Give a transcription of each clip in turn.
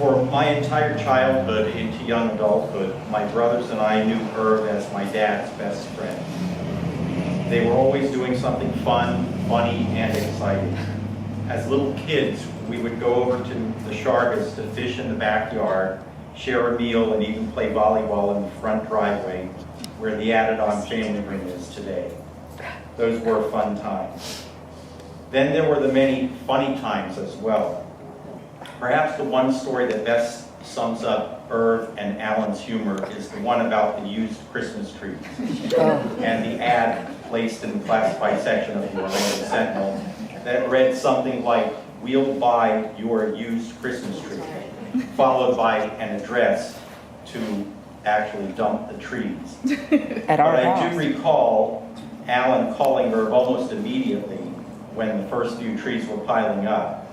For my entire childhood into young adulthood, my brothers and I knew Irv as my dad's best friend. They were always doing something fun, funny, and exciting. As little kids, we would go over to the Shargas to fish in the backyard, share a meal, and even play volleyball in the front driveway where the added-on family room is today. Those were fun times. Then there were the many funny times as well. Perhaps the one story that best sums up Irv and Alan's humor is the one about the used Christmas trees and the ad placed in the classified section of the Orlando Sentinel that read something like, "We'll buy your used Christmas tree," followed by an address to actually dump the trees. At our But house. I do recall Alan calling Irv almost immediately when the first few trees were piling up.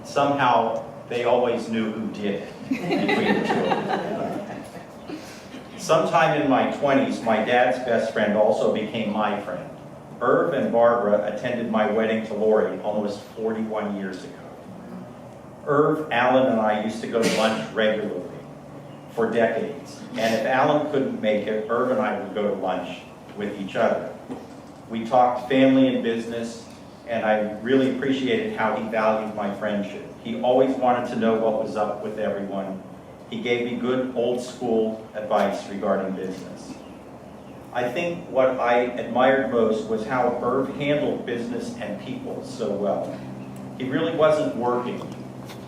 Somehow, they always knew who did it between the two of them. Sometime in my 20s, my dad's best friend also became my friend. Irv and Barbara attended my wedding to Lori almost 41 years ago. Irv, Alan, and I used to go to lunch regularly for decades. And if Alan couldn't make it, Irv and I would go to lunch with each other. We talked family and business, and I really appreciated how he valued my friendship. He always wanted to know what was up with everyone. He gave me good old school advice regarding business. I think what I admired most was how Irv handled business and people so well. He really wasn't working.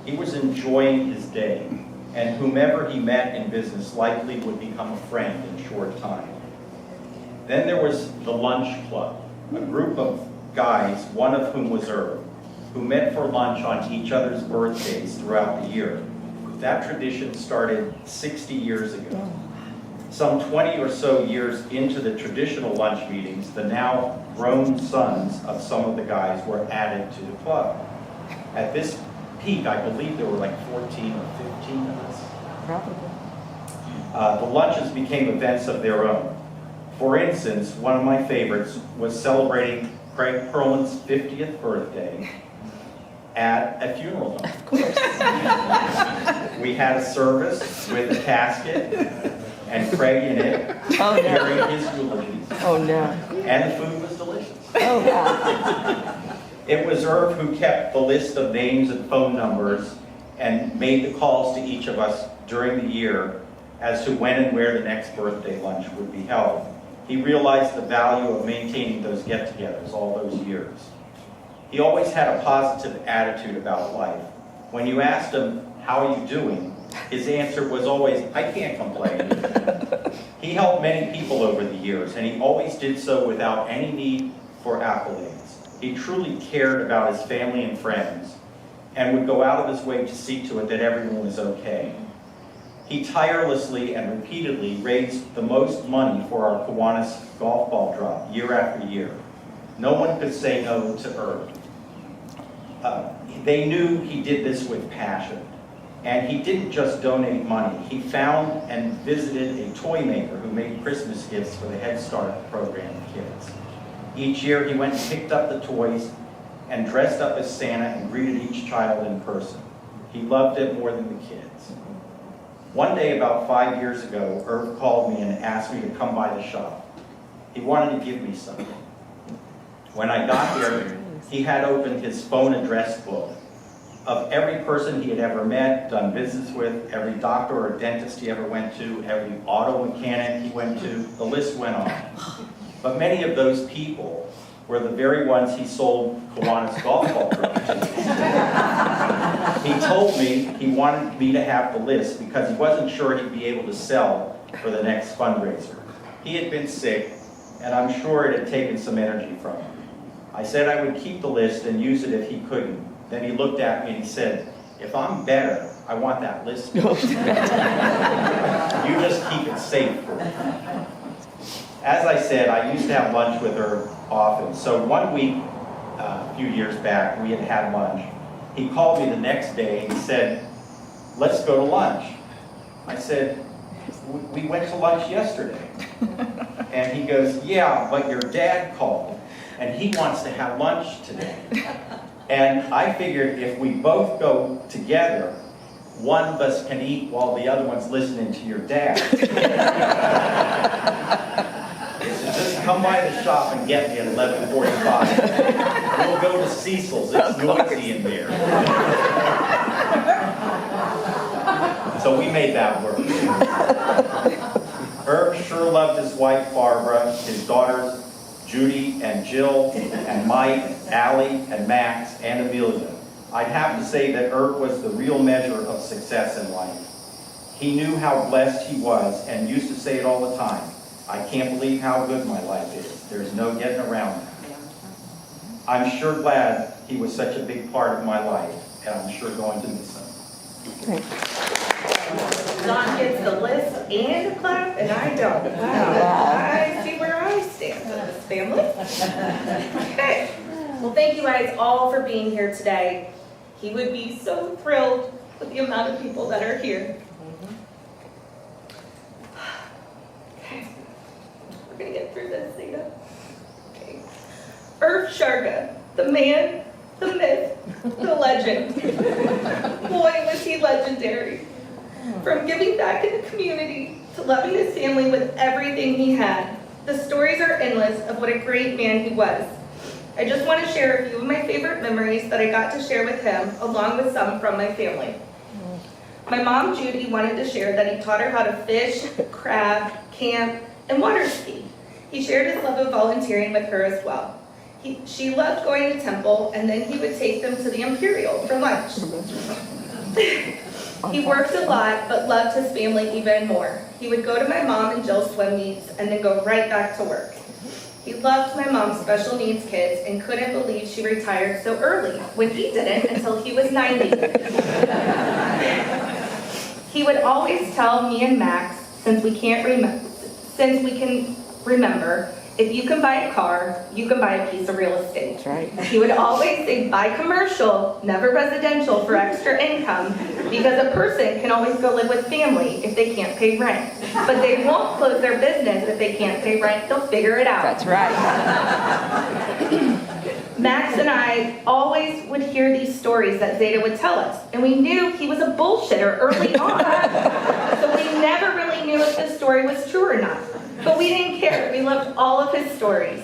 He was enjoying his day, and whomever he met in business likely would become a friend in short time. Then there was the lunch club, a group of guys, one of whom was Irv, who met for lunch on each other's birthdays throughout the year. That tradition started 60 years ago. Some 20 or so years into the traditional lunch meetings, the now grown sons of some of the guys were added to the club. At this peak, I believe there were like 14 or 15 of us. Probably. The lunches became events of their own. For instance, one of my favorites was celebrating Craig Perlin's 50th birthday at a funeral home. Of course. We had a service with a casket and Craig in it, Oh, no. hearing his eulogies. Oh, no. And the food was delicious. Oh, wow. It was Irv who kept the list of names and phone numbers and made the calls to each of us during the year as to when and where the next birthday lunch would be held. He realized the value of maintaining those get-togethers all those years. He always had a positive attitude about life. When you asked him, "How are you doing?" his answer was always, "I can't complain." He helped many people over the years, and he always did so without any need for accolades. He truly cared about his family and friends, and would go out of his way to see to it that everyone was okay. He tirelessly and repeatedly raised the most money for our Kiwanis golf ball drop year after year. No one could say no to Irv. They knew he did this with passion. And he didn't just donate money. He found and visited a toy maker who made Christmas gifts for the Head Start program kids. Each year he went and picked up the toys and dressed up as Santa and greeted each child in person. He loved it more than the kids. One day about 5 years ago, Irv called me and asked me to come by the shop. He wanted to give me something. When I got there, he had opened his phone address book of every person he had ever met, done business with, every doctor or dentist he ever went to, every auto mechanic he went to. The list went on. But many of those people were the very ones he sold Kiwanis golf ball drops to. He told me he wanted me to have the list because he wasn't sure he'd be able to sell for the next fundraiser. He had been sick, and I'm sure it had taken some energy from him. I said I would keep the list and use it if he couldn't. Then he looked at me and he said, "If I'm better, I want that list. You just keep it safe for me." As I said, I used to have lunch with her often. So one week, a few years back, we had had lunch. He called me the next day and he said, "Let's go to lunch." I said, "We went to lunch yesterday." And he goes, "Yeah, but your dad called and he wants to have lunch today." And I figured if we both go together, one of us can eat while the other one's listening to your dad. So just come by the shop and get me at 11:45. We'll go to Cecil's, it's noisy in there. So we made that work. Irv sure loved his wife Barbara, his daughters Judy and Jill and Mike, Allie and Max and Amelia. I'd have to say that Irv was the real measure of success in life. He knew how blessed he was and used to say it all the time. I can't believe how good my life is. There's no getting around it. I'm sure glad he was such a big part of my life, and I'm sure going to miss him. Don gets the list and a clap, and I don't. I see where I stand in this family. Okay. Well, thank you guys all for being here today. He would be so thrilled with the amount of people that are here. Okay. We're going to get through this, Zeta. Okay. Irv Shargaa, the man, the myth, the legend. Boy, was he legendary. From giving back in the community to loving his family with everything he had, the stories are endless of what a great man he was. I just want to share a few of my favorite memories that I got to share with him, along with some from my family. My mom, Judy, wanted to share that he taught her how to fish, crab, camp, and water ski. He shared his love of volunteering with her as well. She loved going to temple, and then he would take them to the Imperial for lunch. He worked a lot, but loved his family even more. He would go to my mom and Jill's swim meets, and then go right back to work. He loved my mom's special needs kids and couldn't believe she retired so early, when he didn't until he was 90. He would always tell me and Max, since we can remember, if you can buy a car, you can buy a piece of real estate. That's right. He would always say, buy commercial, never residential for extra income, because a person can always go live with family if they can't pay rent. But they won't close their business if they can't pay rent. They'll figure it out. That's right. Max and I always would hear these stories that Zeta would tell us, and we knew he was a bullshitter early on. So we never really knew if the story was true or not. But we didn't care. We loved all of his stories.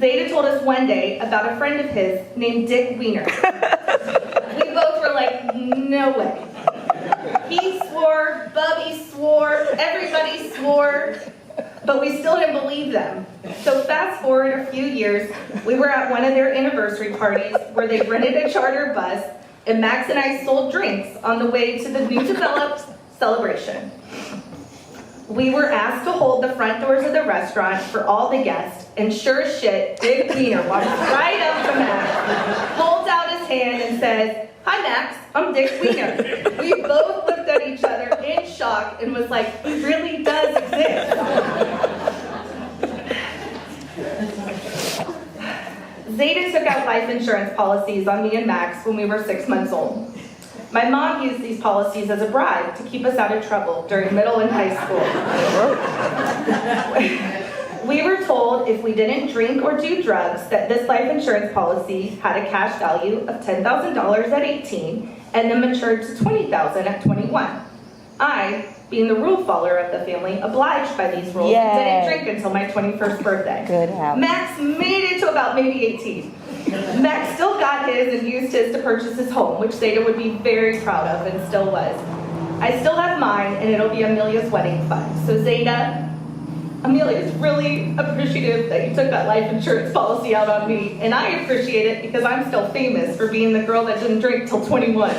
Zeta told us one day about a friend of his named Dick Wiener. We both were like, no way. He swore, Bubby swore, everybody swore, but we still didn't believe them. So fast forward a few years, we were at one of their anniversary parties where they rented a charter bus, and Max and I sold drinks on the way to the new developed celebration. We were asked to hold the front doors of the restaurant for all the guests, and sure as shit, Dick Wiener walks right up to Max, holds out his hand and says, hi Max, I'm Dick Wiener. We both looked at each other in shock and was like, he really does exist. Zeta took out life insurance policies on me and Max when we were 6 months old. My mom used these policies as a bribe to keep us out of trouble during middle and high school. We were told if we didn't drink or do drugs that this life insurance policy had a cash value of $10,000 at 18 and then matured to $20,000 at 21. I, being the rule follower of the family, obliged by these rules and didn't drink until my 21st birthday. Good habit. Max made it to about maybe 18. Max still got his and used his to purchase his home, which Zeta would be very proud of and still was. I still have mine, and it'll be Amelia's wedding fund. So Zeta, Amelia's really appreciative that you took that life insurance policy out on me, and I appreciate it because I'm still famous for being the girl that didn't drink till 21.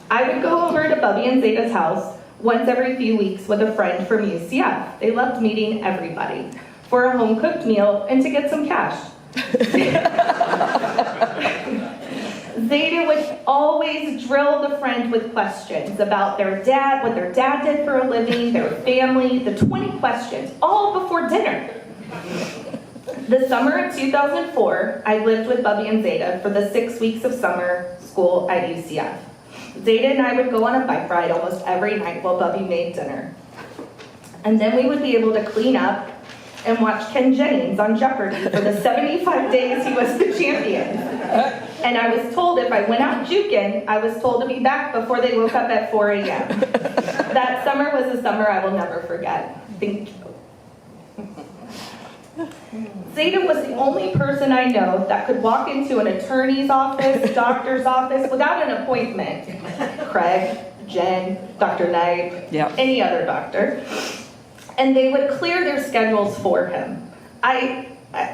I would go over to Bubby and Zeta's house once every few weeks with a friend from UCF. They loved meeting everybody for a home-cooked meal and to get some cash. Zeta would always drill the friend with questions about their dad, what their dad did for a living, their family, the 20 questions, all before dinner. The summer of 2004, I lived with Bubby and Zeta for the 6 weeks of summer school at UCF. Zeta and I would go on a bike ride almost every night while Bubby made dinner. And then we would be able to clean up and watch Ken Jennings on Jeopardy for the 75 days he was the champion. And I was told if I went out juking, I was told to be back before they woke up at 4 a.m. That summer was a summer I will never forget. Thank you. Zeta was the only person I know that could walk into an attorney's office, doctor's office, without an appointment. Craig, Jen, Dr. Knight, Yep. any other doctor. And they would clear their schedules for him. I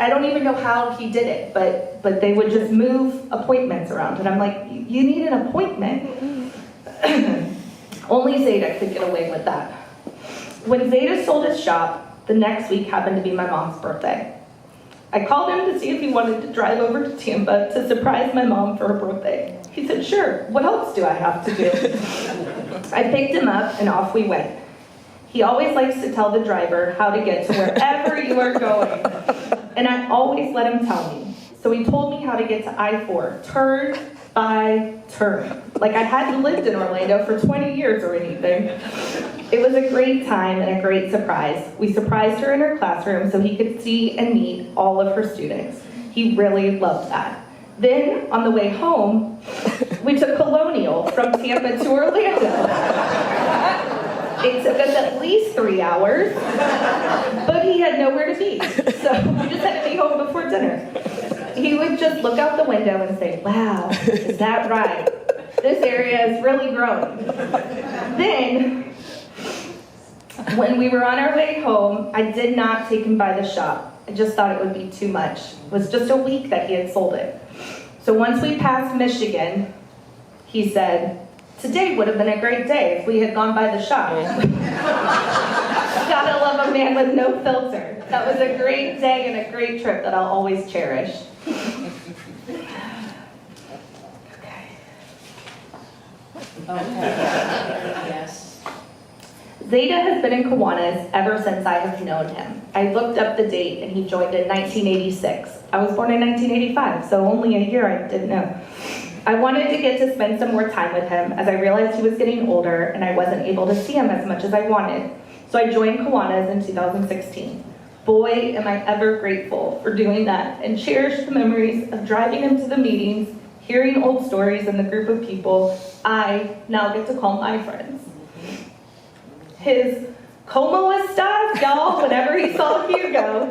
don't even know how he did it, but they would just move appointments around. And I'm like, you need an appointment. Only Zeta could get away with that. When Zeta sold his shop, the next week happened to be my mom's birthday. I called him to see if he wanted to drive over to Tampa to surprise my mom for her birthday. He said, sure, what else do I have to do? I picked him up and off we went. He always likes to tell the driver how to get to wherever you are going. And I always let him tell me. So he told me how to get to I-4, turn by turn. Like I hadn't lived in Orlando for 20 years or anything. It was a great time and a great surprise. We surprised her in her classroom so he could see and meet all of her students. He really loved that. Then, on the way home, we took Colonial from Tampa to Orlando. It took us at least 3 hours, but he had nowhere to be, so we just had to be home before dinner. He would just look out the window and say, wow, is that right? This area is really growing. Then, when we were on our way home, I did not take him by the shop. I just thought it would be too much. It was just a week that he had sold it. So once we passed Michigan, he said, today would have been a great day if we had gone by the shop. Gotta love a man with no filter. That was a great day and a great trip that I'll always cherish. Okay. Yes. Zeta has been in Kiwanis ever since I have known him. I looked up the date and he joined in 1986. I was born in 1985, so only a year I didn't know. I wanted to get to spend some more time with him as I realized he was getting older and I wasn't able to see him as much as I wanted. So I joined Kiwanis in 2016. Boy, am I ever grateful for doing that and cherish the memories of driving him to the meetings, hearing old stories and the group of people I now get to call my friends. His como estas, y'all, whenever he saw Hugo,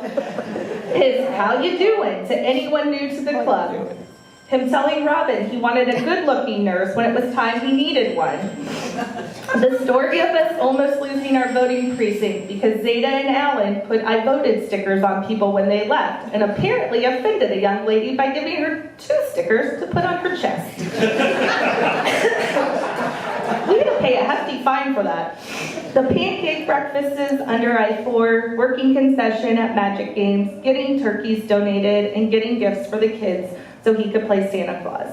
his how you doing to anyone new to the club. Him telling Robin he wanted a good-looking nurse when it was time he needed one. The story of us almost losing our voting precinct because Zeta and Alan put I voted stickers on people when they left and apparently offended a young lady by giving her 2 stickers to put on her chest. We had to pay a hefty fine for that. The pancake breakfasts under I-4, working concession at Magic Games, getting turkeys donated, and getting gifts for the kids so he could play Santa Claus.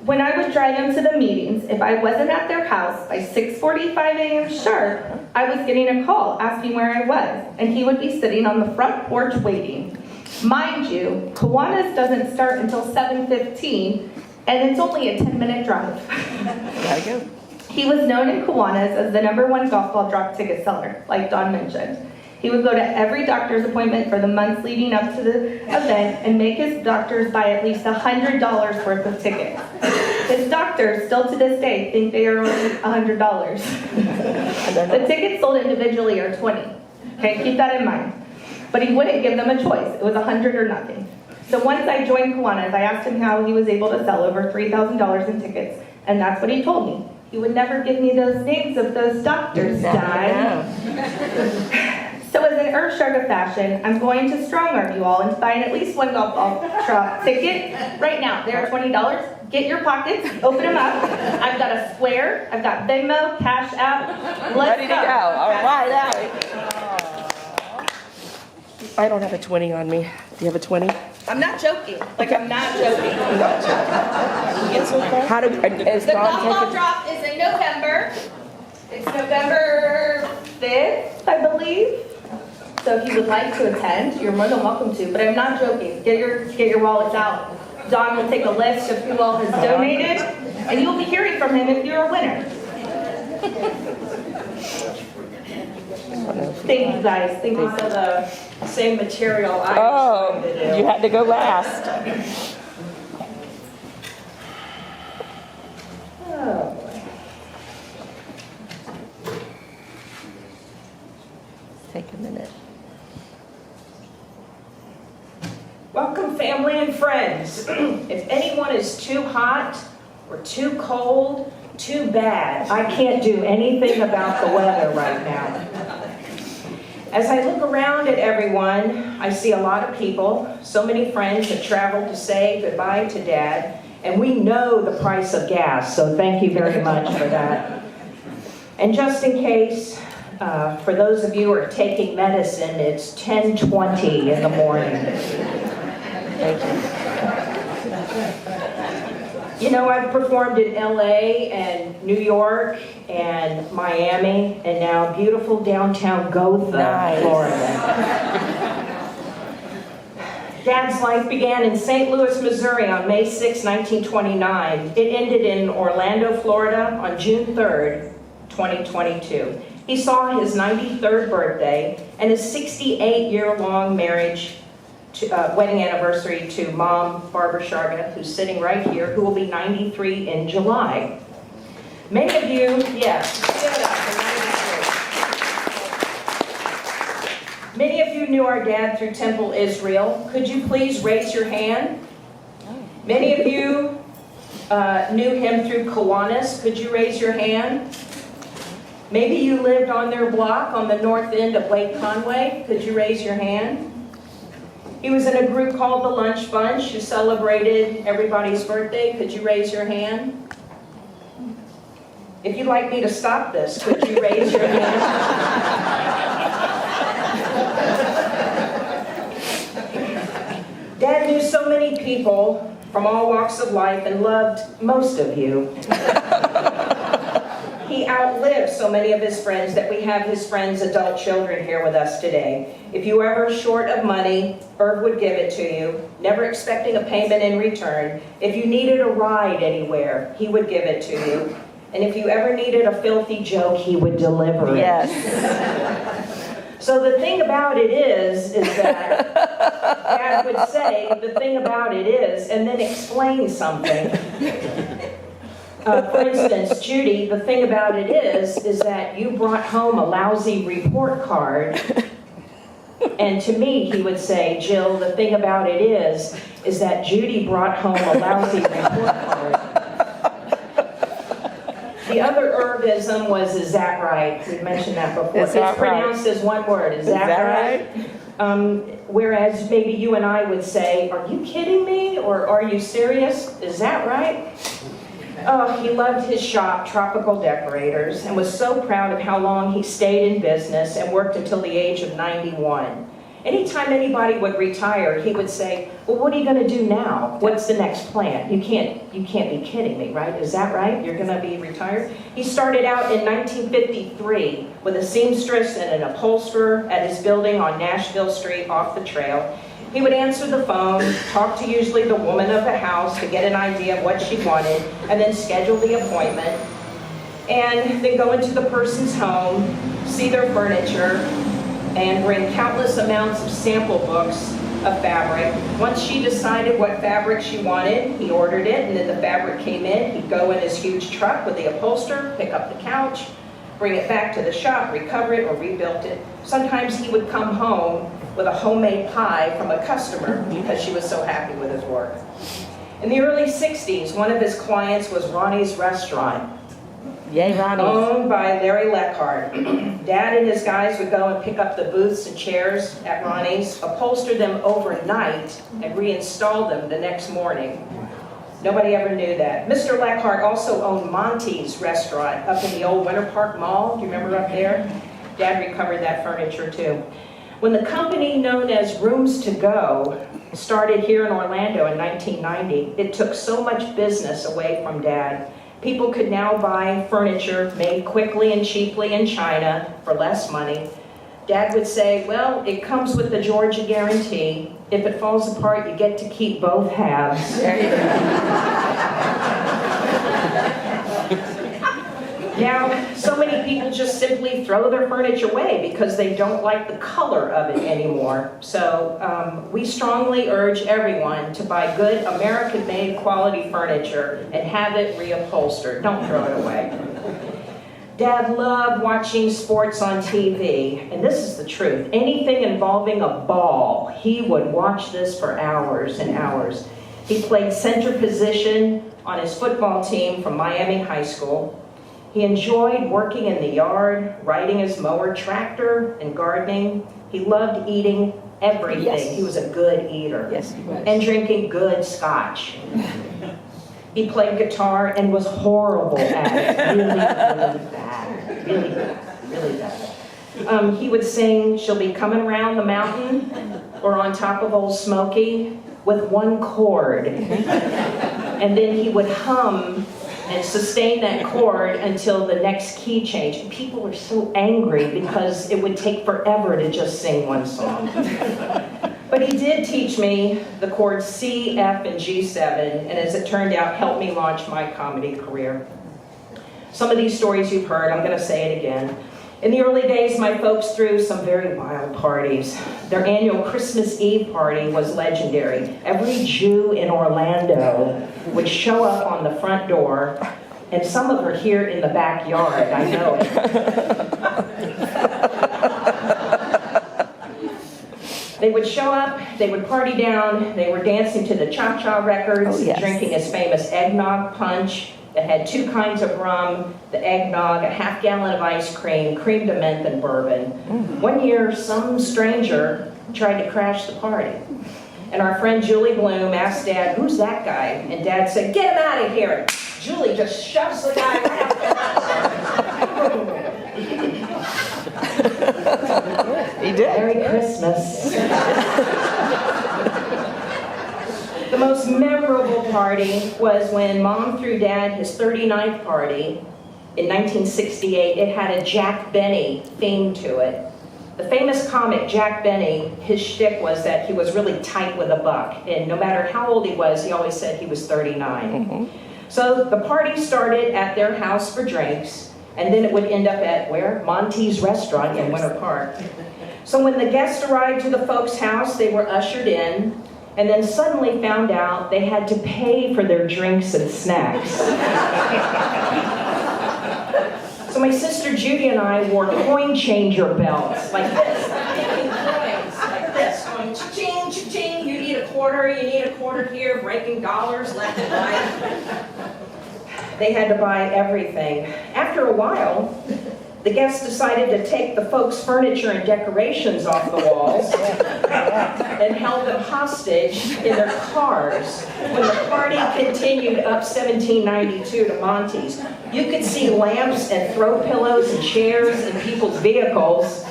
When I would drive him to the meetings, if I wasn't at their house by 6:45 a.m. sharp, I was getting a call asking where I was, and he would be sitting on the front porch waiting. Mind you, Kiwanis doesn't start until 7:15, and it's only a 10-minute drive. There you go. He was known in Kiwanis as the #1 golf ball drop ticket seller, like Don mentioned. He would go to every doctor's appointment for the months leading up to the event and make his doctors buy at least $100 worth of tickets. His doctors, still to this day, think they are only $100. The tickets sold individually are $20. Okay, keep that in mind. But he wouldn't give them a choice. It was $100 or nothing. So once I joined Kiwanis, I asked him how he was able to sell over $3,000 in tickets, and that's what he told me. He would never give me those names of those doctors, Di. So as an Irv Shargaa fashion, I'm going to strong-arm you all into buying at least 1 golf ball drop ticket right now. They're $20. Get your pockets, open them up. I've got a Square, I've got Venmo, Cash App. Let's Ready to go. All right, Allie. I don't have a 20 on me. Do you have a 20? I'm not joking. Like, I'm not joking. How did is The Don golf ball taking? drop is in November. It's November 5th, I believe. So if you would like to attend, you're more than welcome to. But I'm not joking. Get your wallets out. Don will take a list of who all has donated, and you'll be hearing from him if you're a winner. Thank you guys. Thank you so much. Same material I was Oh, going to do. you had to go last. Take a minute. Welcome, family and friends. If anyone is too hot or too cold, too bad. I can't do anything about the weather right now. As I look around at everyone, I see a lot of people. So many friends have traveled to say goodbye to Dad, and we know the price of gas, so thank you very much for that. And just in case, for those of you who are taking medicine, it's 10:20 in the morning. Thank you. You know, I've performed in LA and New York and Miami and now beautiful downtown Gotha, Nice. Florida. Dad's life began in St. Louis, Missouri on May 6, 1929. It ended in Orlando, Florida on June 3rd, 2022. He saw his 93rd birthday and his 68-year-long wedding anniversary to Mom, Irv Shargaa, who's sitting right here, who will be 93 in July. Many of you, yes, stood up for 93. Many of you knew our dad through Temple Israel. Could you please raise your hand? Many of you knew him through Kiwanis. Could you raise your hand? Maybe you lived on their block on the north end of Lake Conway. Could you raise your hand? He was in a group called the Lunch Bunch who celebrated everybody's birthday. Could you raise your hand? If you'd like me to stop this, could you raise your hand? Dad knew so many people from all walks of life and loved most of you. He outlived so many of his friends that we have his friends' adult children here with us today. If you were ever short of money, Irv would give it to you, never expecting a payment in return. If you needed a ride anywhere, he would give it to you. And if you ever needed a filthy joke, he would deliver it. Yes. So the thing about it is that Dad would say, the thing about it is, and then explain something. For instance, Judy, the thing about it is that you brought home a lousy report card. And to me, he would say, Jill, the thing about it is that Judy brought home a lousy report card. The other Irvism was, is that right? We mentioned that before. Is that it's pronounced as one word. Is that right? Whereas maybe you and I would say, are you kidding me? Or are you serious? Is that right? Oh, he loved his shop, Tropical Decorators, and was so proud of how long he stayed in business and worked until the age of 91. Anytime anybody would retire, he would say, well, what are you going to do now? What's the next plan? You can't be kidding me, right? Is that right? You're going to be retired? He started out in 1953 with a seamstress and an upholsterer at his building on Nashville Street off the trail. He would answer the phone, talk to usually the woman of the house to get an idea of what she wanted, and then schedule the appointment, and then go into the person's home, see their furniture, and bring countless amounts of sample books of fabric. Once she decided what fabric she wanted, he ordered it, and then the fabric came in. He'd go in his huge truck with the upholsterer, pick up the couch, bring it back to the shop, recover it, or rebuild it. Sometimes he would come home with a homemade pie from a customer because she was so happy with his work. In the early 60s, one of his clients was Ronnie's Restaurant, Yay, Ronnie. owned by Larry Leckhart. Dad and his guys would go and pick up the booths and chairs at Ronnie's, upholster them overnight, and reinstall them the next morning. Nobody ever knew that. Mr. Leckhart also owned Monty's Restaurant up in the old Winter Park Mall. Do you remember up there? Dad recovered that furniture too. When the company known as Rooms to Go started here in Orlando in 1990, it took so much business away from Dad. People could now buy furniture made quickly and cheaply in China for less money. Dad would say, well, it comes with the Georgia guarantee. If it falls apart, you get to keep both halves. There you go. Now, so many people just simply throw their furniture away because they don't like the color of it anymore. So we strongly urge everyone to buy good American-made quality furniture and have it reupholstered. Don't throw it away. Dad loved watching sports on TV, and this is the truth. Anything involving a ball, he would watch this for hours and hours. He played center position on his football team from Miami High School. He enjoyed working in the yard, riding his mower tractor, and gardening. He loved eating everything. Yes. He was a good eater. Yes, he was. And drinking good scotch. He played guitar and was horrible at it. Really, really bad. Really bad. Really bad. He would sing, "She'll be coming around the mountain," or "On top of Old Smoky," with one chord. And then he would hum and sustain that chord until the next key change. And people were so angry because it would take forever to just sing one song. But he did teach me the chords C, F, and G7, and as it turned out, helped me launch my comedy career. Some of these stories you've heard, I'm going to say it again. In the early days, my folks threw some very wild parties. Their annual Christmas Eve party was legendary. Every Jew in Orlando would show up on the front door, and some of them are here in the backyard, I know it. They would show up, they would party down, they were dancing to the cha-cha records, Oh, yes. drinking his famous eggnog punch that had 2 kinds of rum, the eggnog, a half-gallon of ice cream, cream de menthe, and bourbon. One year, some stranger tried to crash the party. And our friend Julie Bloom asked Dad, "Who's that guy?" And Dad said, "Get him out of here." Julie just shoves the guy right out the He did. Merry Christmas. The most memorable party was when Mom threw Dad his 39th party in 1968. It had a Jack Benny theme to it. The famous comic Jack Benny, his shtick was that he was really tight with a buck, and no matter how old he was, he always said he was 39. So the party started at their house for drinks, and then it would end up at where? Monty's Restaurant in Winter Park. So when the guests arrived to the folks' house, they were ushered in, and then suddenly found out they had to pay for their drinks and snacks. So my sister Judy and I wore coin changer belts, like this, taking coins, like this, going cha-ching, cha-ching, you need a quarter here, breaking dollars left and right. They had to buy everything. After a while, the guests decided to take the folks' furniture and decorations off the walls and held them hostage in their cars. When the party continued up 1792 to Monty's, you could see lamps and throw pillows and chairs in people's vehicles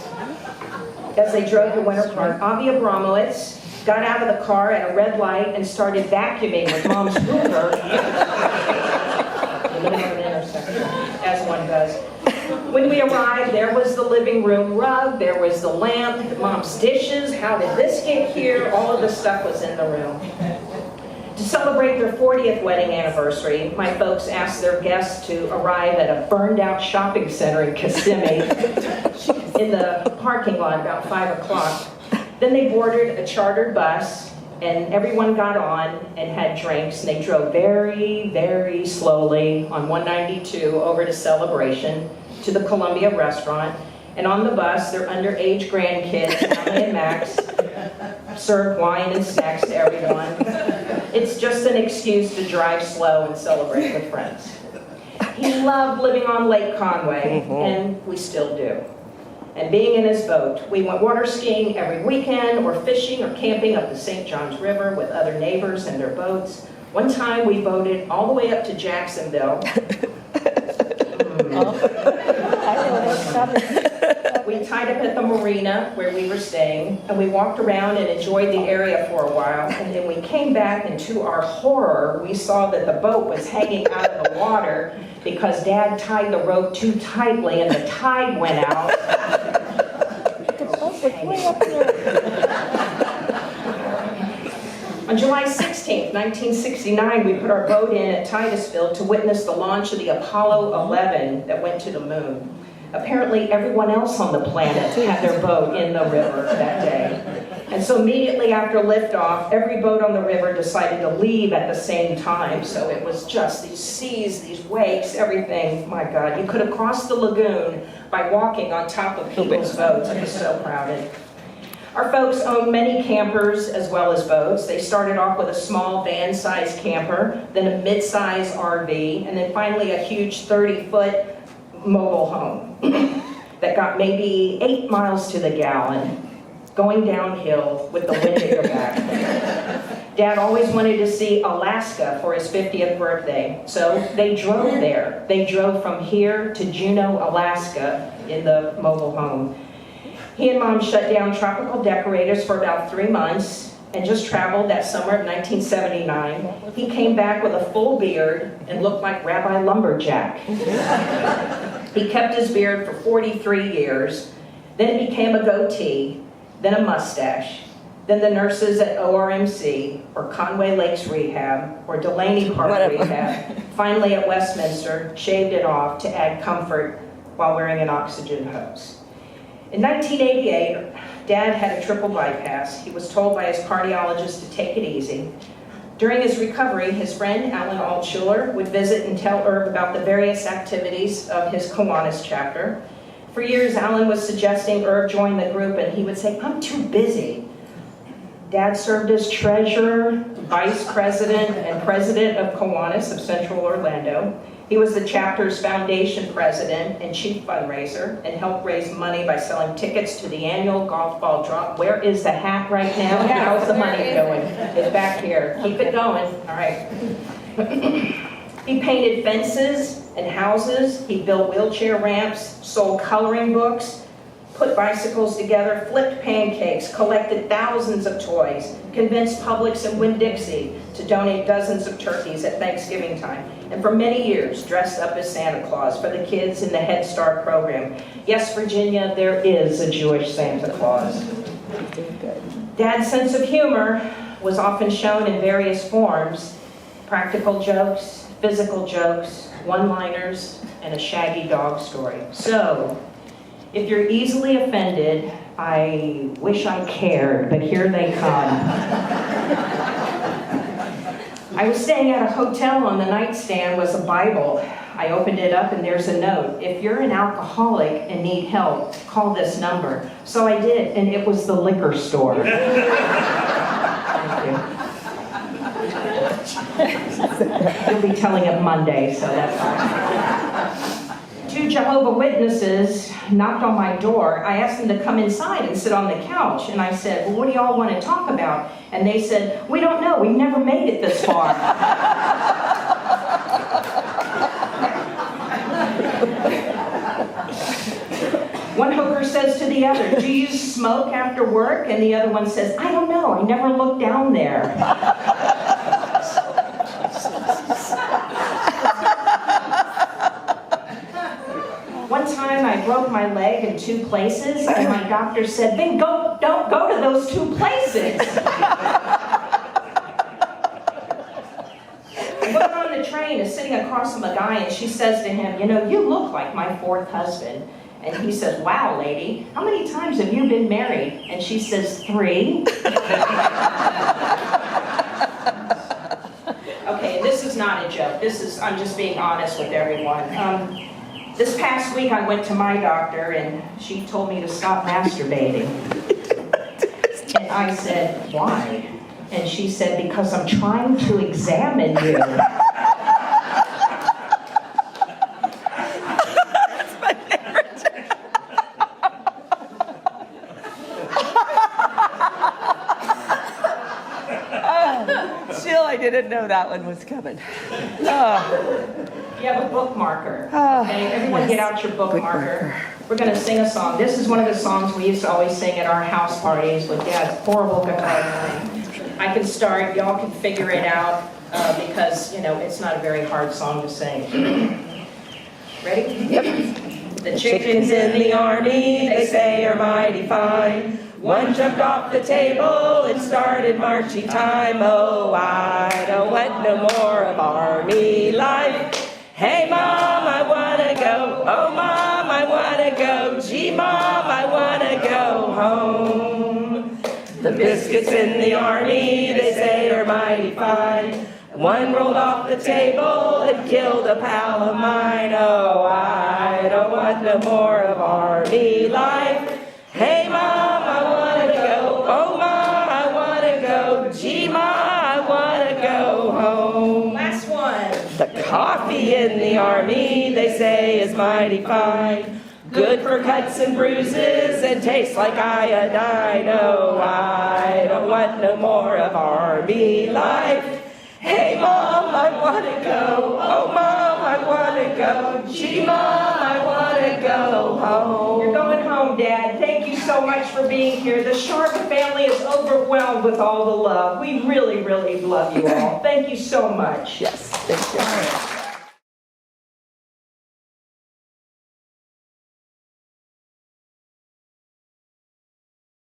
as they drove to Winter Park. Avi Abramowitz got out of the car at a red light and started vacuuming with Mom's Hoover in the middle of an intersection, as one does. When we arrived, there was the living room rug, there was the lamp, Mom's dishes, how did this get here? All of the stuff was in the room. To celebrate their 40th wedding anniversary, my folks asked their guests to arrive at a burned-out shopping center in Kissimmee in the parking lot about 5 o'clock. Then they boarded a chartered bus, and everyone got on and had drinks, and they drove very, very slowly on 192 over to Celebration, to the Columbia restaurant. And on the bus, their underage grandkids, Emily and Max, served wine and snacks to everyone. It's just an excuse to drive slow and celebrate with friends. He loved living on Lake Conway, and we still do. And being in his boat, we went water skiing every weekend, or fishing or camping up the St. Johns River with other neighbors and their boats. One time we boated all the way up to Jacksonville. We tied up at the marina where we were staying, and we walked around and enjoyed the area for a while. And then we came back, and to our horror, we saw that the boat was hanging out of the water because Dad tied the rope too tightly and the tide went out. On July 16th, 1969, we put our boat in at Titusville to witness the launch of the Apollo 11 that went to the moon. Apparently, everyone else on the planet had their boat in the river that day. And so immediately after liftoff, every boat on the river decided to leave at the same time. So it was just these seas, these wakes, everything. My God, you could have crossed the lagoon by walking on top of people's boats. It was so crowded. Our folks owned many campers as well as boats. They started off with a small van-sized camper, then a mid-size RV, and then finally a huge 30-foot mobile home that got maybe 8 miles to the gallon, going downhill with the wind at your back. Dad always wanted to see Alaska for his 50th birthday, so they drove there. They drove from here to Juneau, Alaska in the mobile home. He and Mom shut down Tropical Decorators for about 3 months and just traveled that summer of 1979. He came back with a full beard and looked like Rabbi Lumberjack. He kept his beard for 43 years, then it became a goatee, then a mustache, then the nurses at ORMC, or Conway Lakes Rehab, or Delaney Park Rehab, finally at Westminster, shaved it off to add comfort while wearing an oxygen hose. In 1988, Dad had a triple bypass. He was told by his cardiologist to take it easy. During his recovery, his friend Alan Altshuler would visit and tell Irv about the various activities of his Kiwanis chapter. For years, Alan was suggesting Irv join the group, and he would say, "I'm too busy." Dad served as treasurer, vice president, and president of Kiwanis of Central Orlando. He was the chapter's foundation president and chief fundraiser, and helped raise money by selling tickets to the annual golf ball drop. Where is the hat right now? How's the money going? It's back here. Keep it going. All right. He painted fences and houses. He built wheelchair ramps, sold coloring books, put bicycles together, flipped pancakes, collected thousands of toys, convinced Publix and Winn-Dixie to donate dozens of turkeys at Thanksgiving time, and for many years dressed up as Santa Claus for the kids in the Head Start program. Yes, Virginia, there is a Jewish Santa Claus. Dad's sense of humor was often shown in various forms: practical jokes, physical jokes, one-liners, and a shaggy dog story. So, if you're easily offended, I wish I cared, but here they come. I was staying at a hotel. On the nightstand was a Bible. I opened it up and there's a note. If you're an alcoholic and need help, call this number. So I did, and it was the liquor store. Thank you. You'll be telling it Monday, so that's fine. 2 Jehovah's Witnesses knocked on my door. I asked them to come inside and sit on the couch. And I said, "Well, what do y'all want to talk about?" And they said, "We don't know. We've never made it this far." One hooker says to the other, "Do you smoke after work?" And the other one says, "I don't know. I never looked down there." One time I broke my leg in 2 places, and my doctor said, "Then don't go to those 2 places." A woman on the train is sitting across from a guy, and she says to him, "You know, you look like my 4th husband." And he says, "Wow, lady, how many times have you been married?" And she says, 3. Okay, this is not a joke. I'm just being honest with everyone. This past week I went to my doctor and she told me to stop masturbating. And I said, "Why?" And she said, "Because I'm trying to examine you." Still, I didn't know that one was coming. Oh. You have a bookmarker. Okay, everyone get out your bookmarker. We're going to sing a song. This is one of the songs we used to always sing at our house parties with Dad's horrible guitar playing. I can start, y'all can figure it out, because, you know, it's not a very hard song to sing. Ready? Yep. The chickens in the army, they say, are mighty fine. One jumped off the table, it started marching time. Oh, I don't want no more of army life. Hey, Mom, I want to go. Oh, Mom, I I wanna go. Gee, Mom, I wanna go home. The biscuits in the army, they say, are mighty fine. One rolled off the table and killed a pal of mine. Oh, I don't want no more of army life. Hey, Mom, I wanna go. Oh, Mom, I wanna go. Gee, Mom, I wanna go home. Last one. The coffee in the army, they say, is mighty fine. Good for cuts and bruises and tastes like iodine. Oh, I don't want no more of army life. Hey, Mom, I wanna go. Oh, Mom, I wanna go. Gee, Mom, I wanna go home. You're going home, Dad. Thank you so much for being here. The Shargaa family is overwhelmed with all the love. We really, really love you all. Thank you so much. Yes, thank you.